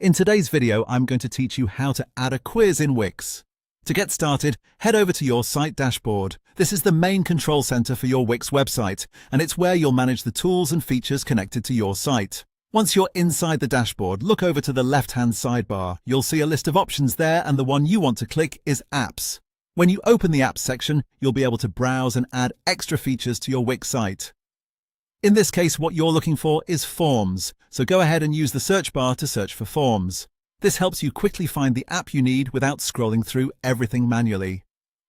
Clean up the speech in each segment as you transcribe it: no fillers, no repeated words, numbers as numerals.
In today's video, I'm going to teach you how to add a quiz in Wix. To get started, head over to your site dashboard. This is the main control center for your Wix website, and it's where you'll manage the tools and features connected to your site. Once you're inside the dashboard, look over to the left-hand sidebar. You'll see a list of options there, and the one you want to click is Apps. When you open the Apps section, you'll be able to browse and add extra features to your Wix site. In this case, what you're looking for is Forms, so go ahead and use the search bar to search for Forms. This helps you quickly find the app you need without scrolling through everything manually.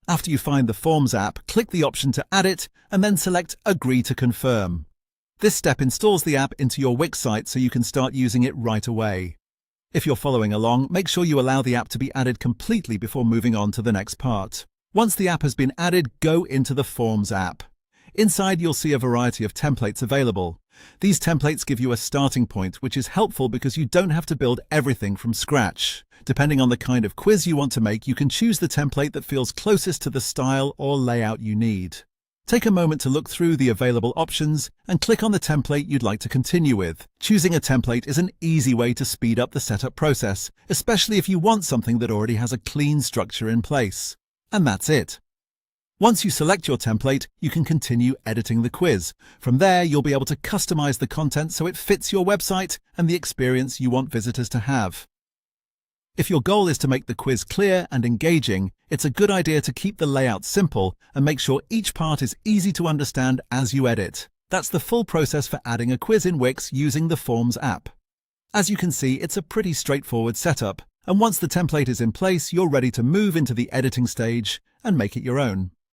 After you find the Forms app, click the option to add it, and then select Agree to confirm. This step installs the app into your Wix site so you can start using it right away. If you're following along, make sure you allow the app to be added completely before moving on to the next part. Once the app has been added, go into the Forms app. Inside, you'll see a variety of templates available. These templates give you a starting point, which is helpful because you don't have to build everything from scratch. Depending on the kind of quiz you want to make, you can choose the template that feels closest to the style or layout you need. Take a moment to look through the available options and click on the template you'd like to continue with. Choosing a template is an easy way to speed up the setup process, especially if you want something that already has a clean structure in place. And that's it. Once you select your template, you can continue editing the quiz. From there, you'll be able to customize the content so it fits your website and the experience you want visitors to have. If your goal is to make the quiz clear and engaging, it's a good idea to keep the layout simple and make sure each part is easy to understand as you edit. That's the full process for adding a quiz in Wix using the Forms app. As you can see, it's a pretty straightforward setup, and once the template is in place, you're ready to move into the editing stage and make it your own.